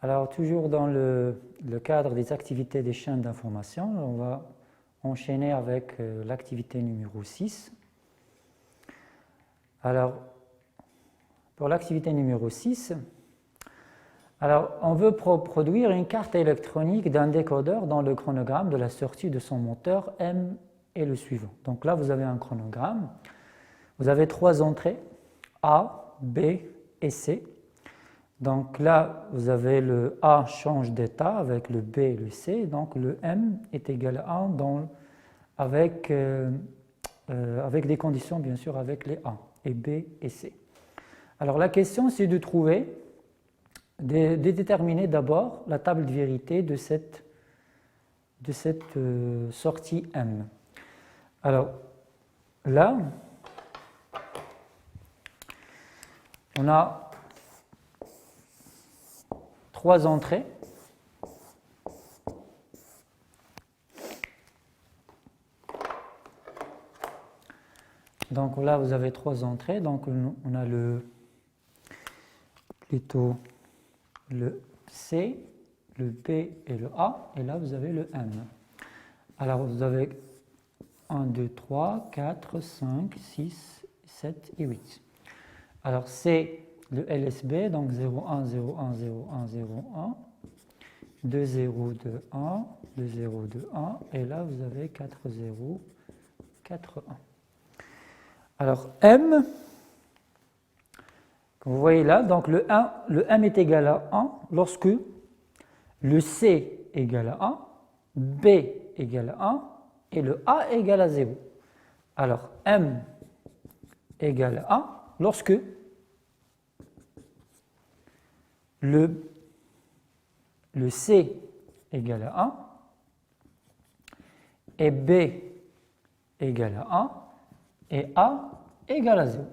Alors, toujours dans le cadre des activités des chaînes d'information, on va enchaîner avec l'activité numéro 6. Alors, pour l'activité numéro 6, alors, on veut produire une carte électronique d'un décodeur dont le chronogramme de la sortie de son moteur M est le suivant. Donc là, vous avez un chronogramme. Vous avez 3 entrées, A, B et C. Donc là, vous avez le A change d'état avec le B et le C. Donc le M est égal à 1 avec des conditions, bien sûr, avec les A et B et C. Alors la question, c'est de déterminer d'abord la table de vérité de cette sortie M. Alors là, on a 3 entrées. Donc là, vous avez 3 entrées. Donc on a plutôt le C, le B et le A. Et là, vous avez le M. Alors vous avez 1, 2, 3, 4, 5, 6, 7 et 8. Alors c'est le LSB, donc 0, 1, 0, 1, 0, 1, 0, 1, 2, 0, 2, 1, 2, 0, 2, 1, et là vous avez 4, 0, 4, 1. Alors M, comme vous voyez là, donc le M est égal à 1 lorsque le C est égal à 1, B égale à 1 et le A égale à 0. Alors M égale à 1 lorsque le C égale à 1 et B égale à 1 et A égale à 0.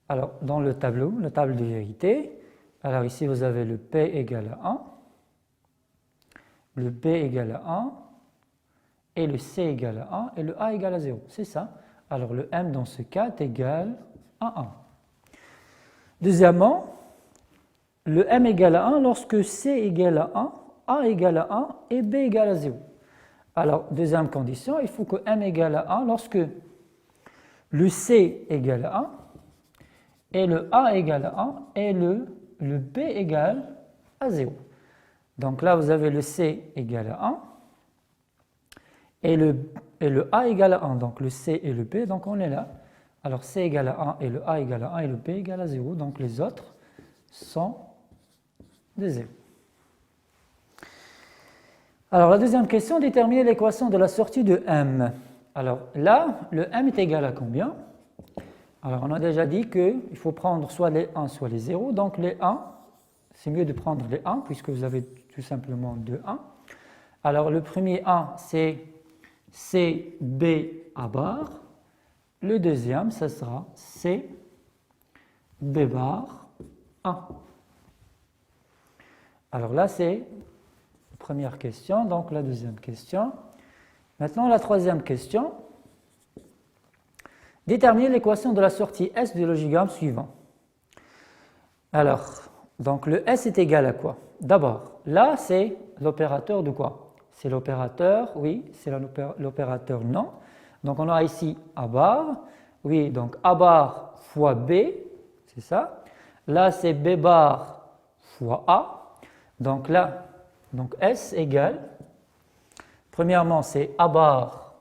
Alors, dans le tableau, la table de vérité, alors ici vous avez le P égale à 1, le B égale à 1, et le C égale à 1, et le A égale à 0. C'est ça. Alors, le M dans ce cas est égal à 1. Deuxièmement, le M égale à 1 lorsque C égale à 1, A égale à 1 et B égale à 0. Alors, deuxième condition, il faut que M égale à 1 lorsque le C égale à 1 et le A égale à 1 et le B égale à 0. Donc là, vous avez le C égale à 1 et le A égale à 1. Donc le C et le B, donc on est là. Alors C égale à 1 et le A égale à 1 et le B égale à 0. Donc les autres sont de 0. Alors la deuxième question, déterminer l'équation de la sortie de M. Alors là, le M est égal à combien? Alors on a déjà dit qu'il faut prendre soit les 1 soit les 0. Donc les 1, c'est mieux de prendre les 1 puisque vous avez tout simplement 2 1. Alors le premier 1, c'est CB A bar. Le deuxième, ça sera C B bar 1. Alors là, c'est la première question, donc la deuxième question. Maintenant, la troisième question. Déterminer l'équation de la sortie S du logogramme suivant. Alors, donc le S est égal à quoi? D'abord, là, c'est l'opérateur de quoi? C'est l'opérateur, oui, c'est l'opérateur non. Donc on a ici A bar, oui, donc A bar fois B, c'est ça. Là, c'est B bar fois A. Donc là, donc S égale, premièrement, c'est A bar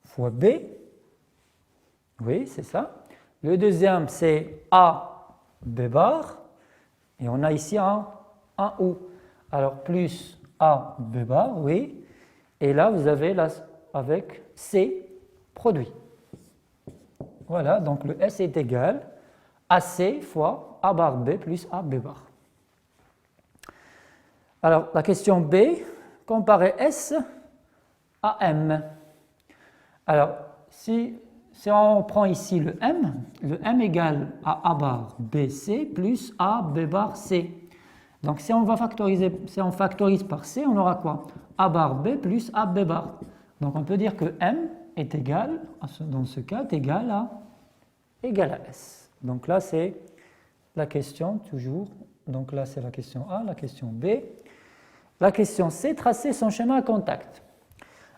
fois B. Oui, c'est ça. Le deuxième, c'est A B bar. Et on a ici un OU. Alors, plus A B bar, oui. Et là, vous avez là, avec C produit. Voilà, donc le S est égal à C fois A bar B plus A B bar. Alors, la question B, comparer S à M. Alors, si on prend ici le M égale à A bar BC plus A B bar C. Donc, si on factorise par C, on aura quoi? A bar B plus A B bar. Donc, on peut dire que M est égal, dans ce cas, est égal à S. Donc là, c'est la question toujours Donc là, c'est la question A, la question B. La question C, tracer son schéma à contact.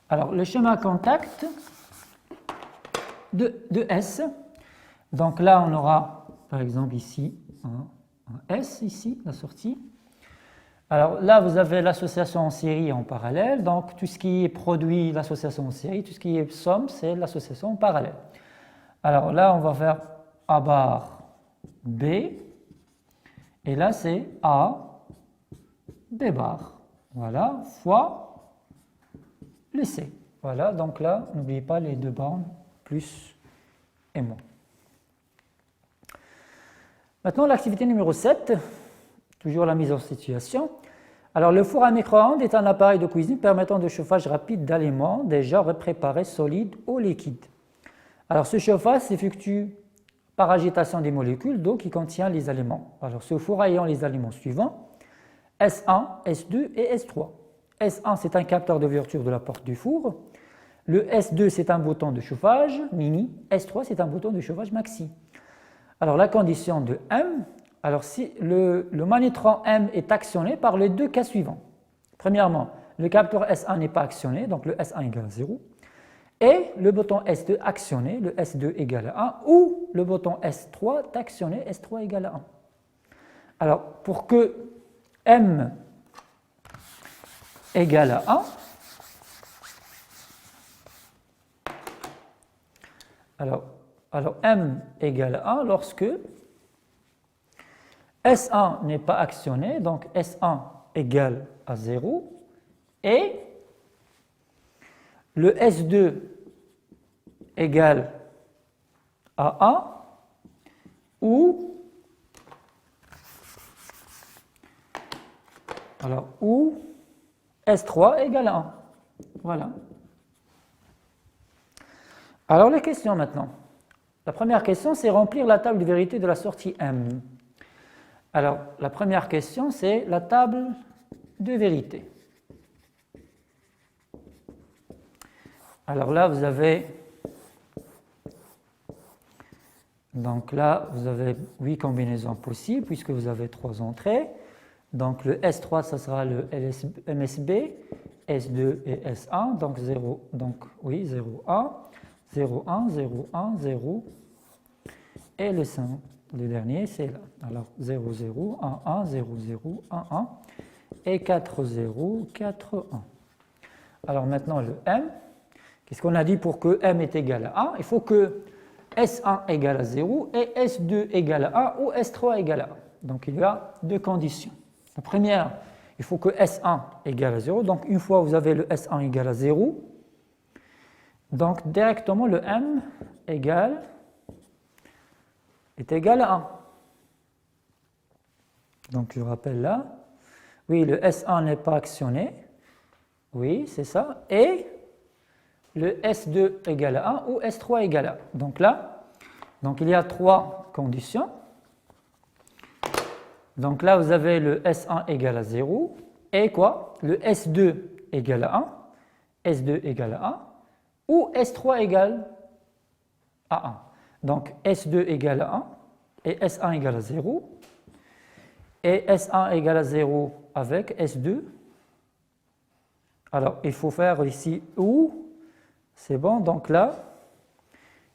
Alors, le schéma à contact de S, donc là, on aura, par exemple, ici, un S, ici, la sortie. Alors là, vous avez l'association en série et en parallèle. Donc, tout ce qui est produit, l'association en série, tout ce qui est somme, c'est l'association en parallèle. Alors là, on va faire A bar B. Et là, c'est A, B bar. Voilà, fois le C. Voilà, donc là, n'oubliez pas les deux bornes, plus et moins. Maintenant, l'activité numéro 7, toujours la mise en situation. Alors, le four à micro-ondes est un appareil de cuisine permettant de chauffage rapide d'aliments déjà préparés solides ou liquides. Alors, ce chauffage s'effectue par agitation des molécules d'eau qui contiennent les aliments. Alors, ce four ayant les aliments suivants, S1, S2 et S3. S1, c'est un capteur d'ouverture de la porte du four. Le S2, c'est un bouton de chauffage mini. S3, c'est un bouton de chauffage maxi. Alors, la condition de M, alors si le magnétron M est actionné par les deux cas suivants. Premièrement, le capteur S1 n'est pas actionné, donc le S1 égale à 0. Et le bouton S2 actionné, le S2 égale à 1, ou le bouton S3 est actionné, S3 égale à 1. Alors, pour que M égale à 1, alors M égale à 1 lorsque S1 n'est pas actionné, donc S1 égale à 0, et le S2 égale à 1, ou S3 égale à 1. Voilà. Alors les questions maintenant. La première question, c'est remplir la table de vérité de la sortie M. Alors, la première question, c'est la table de vérité. Alors là, vous avez... Donc là, vous avez 8 combinaisons possibles, puisque vous avez 3 entrées. Donc le S3, ça sera le MSB, S2 et S1, donc 0, donc oui, 0, 1, 0, 1, 0, 1, 0, et le 5, le dernier, c'est là. Alors 0, 0, 1, 1, 0, 0, 1, 1, et 4, 0, 4, 1. Alors maintenant le M, qu'est-ce qu'on a dit pour que M est égal à 1? Il faut que S1 égale à 0 et S2 égale à 1 ou S3 égale à 1. Donc il y a deux conditions. La première, il faut que S1 égale à 0. Donc une fois vous avez le S1 égale à 0, donc directement le M est égal à 1. Donc je rappelle là, oui, le S1 n'est pas actionné, oui, c'est ça, et le S2 égale à 1 ou S3 égale à 1. Donc là, il y a 3 conditions. Donc là, vous avez le S1 égale à 0 et quoi? Le S2 égale à 1, S2 égale à 1 ou S3 égale à 1. Donc S2 égale à 1 et S1 égale à 0 et S1 égale à 0 avec S2. Alors il faut faire ici ou, c'est bon, donc là,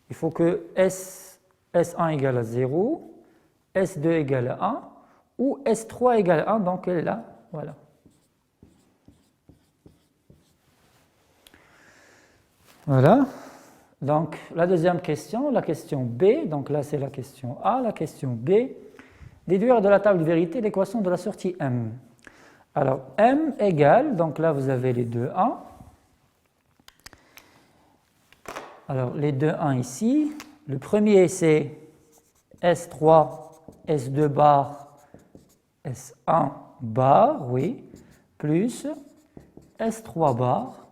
il faut que S1 égale à 0, S2 égale à 1 ou S3 égale à 1, donc elle est là, voilà. Voilà, donc la deuxième question, la question B, donc là c'est la question A, la question B, déduire de la table de vérité l'équation de la sortie M. Alors M égale, donc là vous avez les deux 1. Alors les deux 1 ici, le premier c'est S3, S2 bar, S1 bar, oui, plus S3 bar,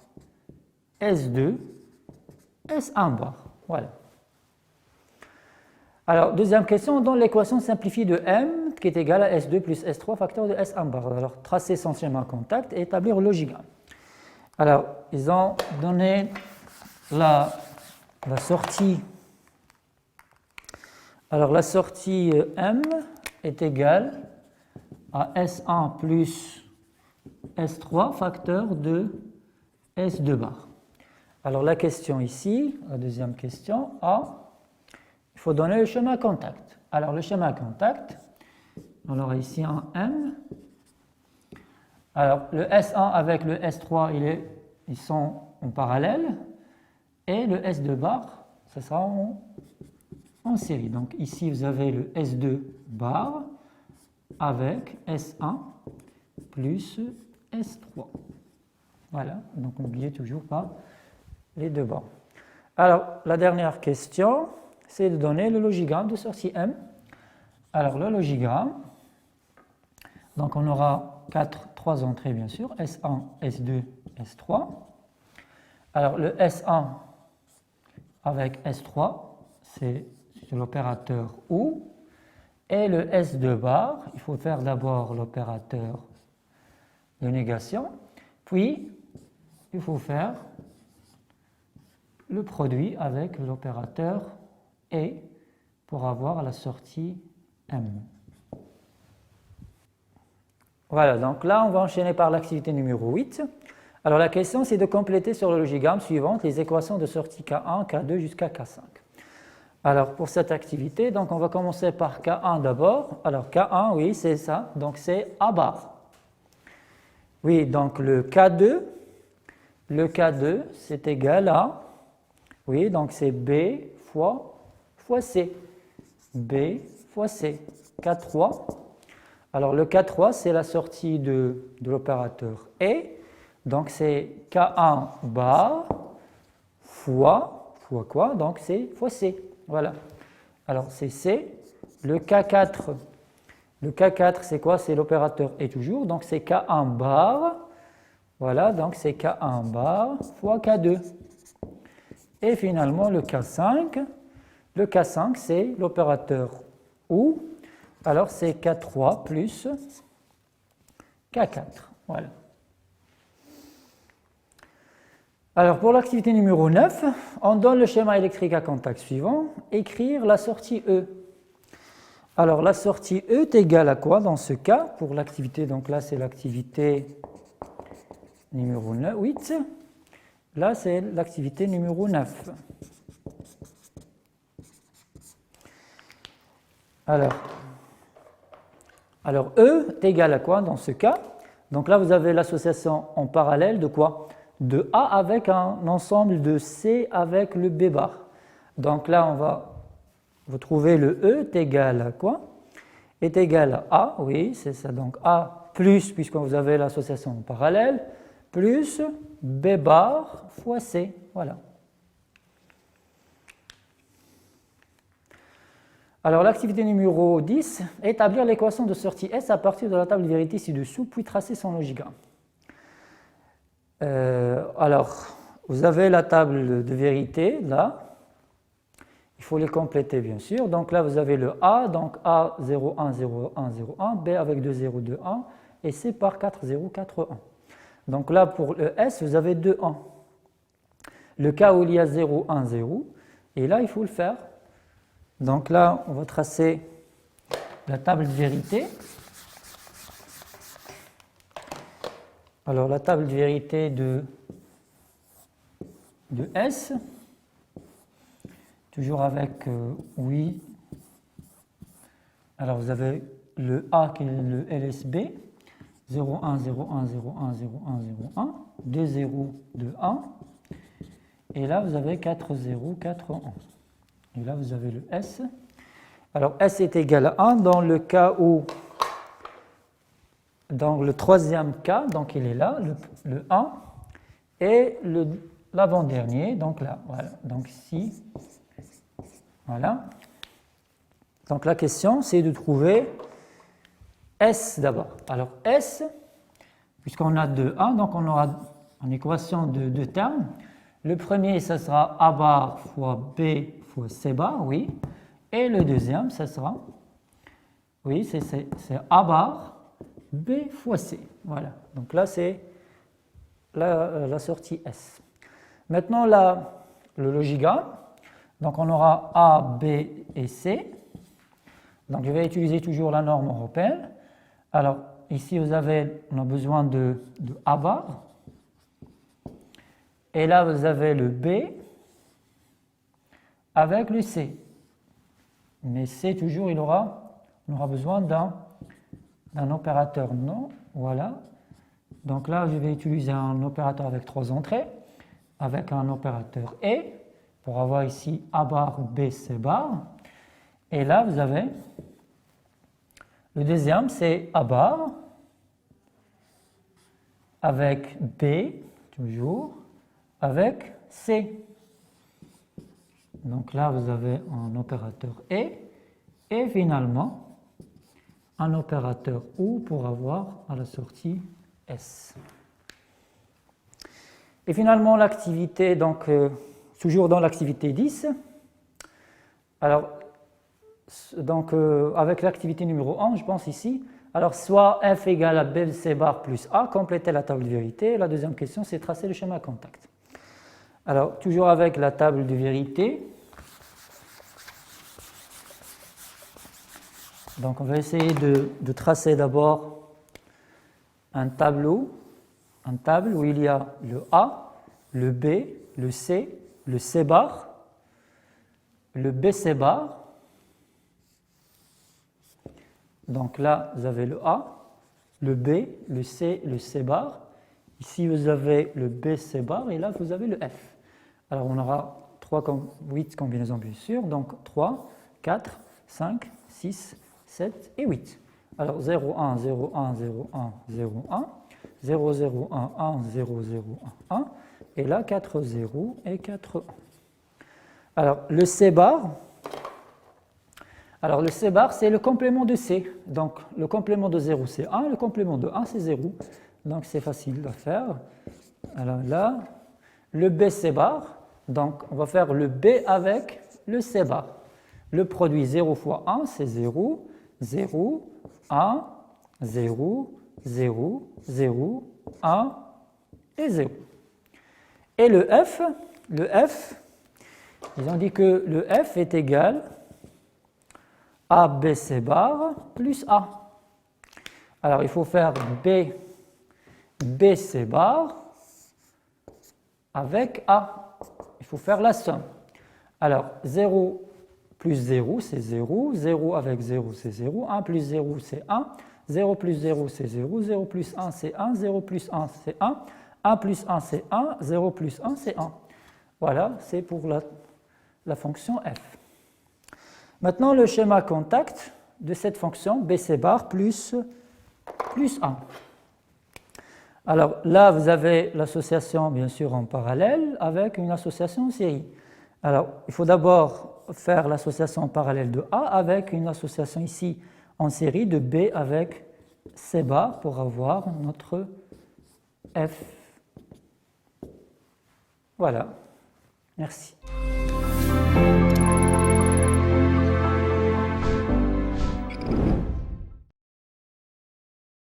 S2, S1 bar. Voilà. Alors, deuxième question, on donne l'équation simplifiée de M qui est égale à S2 plus S3 facteur de S1 bar. Alors, tracer son schéma contact et établir le logigramme. Alors, ils ont donné la sortie. Alors, la sortie M est égale à S1 plus S3 facteur de S2 bar. Alors la question ici, la deuxième question, A, il faut donner le schéma contact. Alors le schéma contact, on aura ici un M. Alors le S1 avec le S3, ils sont en parallèle, et le S2 bar, ça sera en série. Donc ici vous avez le S2 bar avec S1 plus S3. Voilà, donc n'oubliez toujours pas les deux bords. Alors, la dernière question, c'est de donner le logigramme de sortie M. Alors, le logigramme, donc on aura trois entrées, bien sûr, S1, S2, S3. Alors, le S1 avec S3, c'est l'opérateur OU. Et le S2 bar, il faut faire d'abord l'opérateur de négation, puis il faut faire le produit avec l'opérateur et pour avoir la sortie M. Voilà, donc là on va enchaîner par l'activité numéro 8. Alors la question c'est de compléter sur le logigramme suivante les équations de sortie K1, K2 jusqu'à K5. Alors pour cette activité, donc on va commencer par K1 d'abord. Alors K1, oui c'est ça, donc c'est A bar. Oui, donc le K2 c'est égal à, oui, donc c'est B fois C. B fois C. K3. Alors le K3, c'est la sortie de l'opérateur et, donc c'est K1 bar fois quoi? Donc c'est fois C. Voilà. Alors c'est C. Le K4, c'est quoi? C'est l'opérateur et toujours, donc c'est K1 bar. Voilà, donc c'est K1 bar fois K2. Et finalement, le K5, c'est l'opérateur OU. Alors, c'est K3 plus K4. Voilà. Alors, pour l'activité numéro 9, on donne le schéma électrique à contact suivant. Écrire la sortie E. Alors, la sortie E est égale à quoi dans ce cas? Pour l'activité, donc là, c'est l'activité numéro 8. Là, c'est l'activité numéro 9. Alors, E est égal à quoi dans ce cas? Donc là, vous avez l'association en parallèle de quoi? De A avec un ensemble de C avec le B bar. Donc là, on va vous trouver le E est égal à quoi? Est égal à A, oui, c'est ça. Donc A plus, puisque vous avez l'association en parallèle, plus B bar fois C. Voilà. Alors l'activité numéro 10, établir l'équation de sortie S à partir de la table de vérité ci-dessous, puis tracer son logigramme. Alors, vous avez la table de vérité, là. Il faut les compléter, bien sûr. Donc là, vous avez le A, donc A, 0, 1, 0, 1, 0, 1, B avec 2, 0, 2, 1, et C par 4, 0, 4, 1. Donc là, pour le S, vous avez 2 1. Le cas où il y a 0, 1, 0, et là, il faut le faire. Donc là, on va tracer la table de vérité. Alors, la table de vérité de S, toujours avec oui. Alors, vous avez le A qui est le LSB, 0, 1, 0, 1, 0, 1, 0, 1, 0, 1, 2, 0, 2, 1. Et là, vous avez 4, 0, 4, 1. Et là, vous avez le S. Alors, S est égal à 1 dans le cas où, dans le troisième cas, donc il est là, le 1, et l'avant-dernier, donc là, voilà. Donc ici, voilà. Donc la question, c'est de trouver S d'abord. Alors S, puisqu'on a 2 1, donc on aura une équation de deux termes. Le premier, ça sera A bar fois B fois C bar, oui. Et le deuxième, ça sera, oui, c'est A bar B fois C. Voilà. Donc là, c'est la sortie S. Maintenant, le logigramme. Donc on aura A, B et C. Donc je vais utiliser toujours la norme européenne. Alors, ici, on a besoin de A bar. Et là, vous avez le B avec le C. Mais C, toujours, on aura besoin d'un opérateur non. Voilà. Donc là, je vais utiliser un opérateur avec 3 entrées, avec un opérateur et, pour avoir ici A bar, B, C bar. Et là, vous avez le deuxième, c'est A bar, avec B, toujours, avec C. Donc là, vous avez un opérateur et finalement, un opérateur OU pour avoir à la sortie S. Et finalement, l'activité, donc, toujours dans l'activité 10. Alors, donc, avec l'activité numéro 1, je pense ici, alors soit F égale à B, C bar plus A, compléter la table de vérité. La deuxième question, c'est tracer le schéma contact. Alors, toujours avec la table de vérité. Donc, on va essayer de tracer d'abord un table où il y a le A, le B, le C bar, le BC bar. Donc là, vous avez le A, le B, le C bar. Ici, vous avez le BC bar et là, vous avez le F. Alors, on aura 8 combinaisons, bien sûr. Donc, 3, 4, 5, 6, 7 et 8. Alors, 0, 1, 0, 1, 0, 1, 0, 1, 0, 0, 1, 1, 0, 0, 1, 1. Et là, 4, 0 et 4, 1. Alors, le C bar. Alors, le C bar, c'est le complément de C. Donc, le complément de 0, c'est 1. Le complément de 1, c'est 0. Donc, c'est facile à faire. Alors là, le BC bar. Donc, on va faire le B avec le C bar. Le produit 0 fois 1, c'est 0. 0, 1, 0, 0, 0, 1 et 0. Et le F, ils ont dit que le F est égal à BC bar plus A. Alors, il faut faire BC bar avec A. Il faut faire la somme. Alors, 0 plus 0, c'est 0. 0 avec 0, c'est 0. 1 plus 0, c'est 1. 0 plus 0, c'est 0. 0 plus 1, c'est 1. 0 plus 1, c'est 1. 1 plus 1, c'est 1. 0 plus 1, c'est 1. Voilà, c'est pour la fonction f. Maintenant, le schéma contact de cette fonction BC bar plus 1. Alors là, vous avez l'association, bien sûr, en parallèle avec une association en série. Alors, il faut d'abord faire l'association en parallèle de A avec une association ici en série de B avec C bar pour avoir notre F. Voilà. Merci.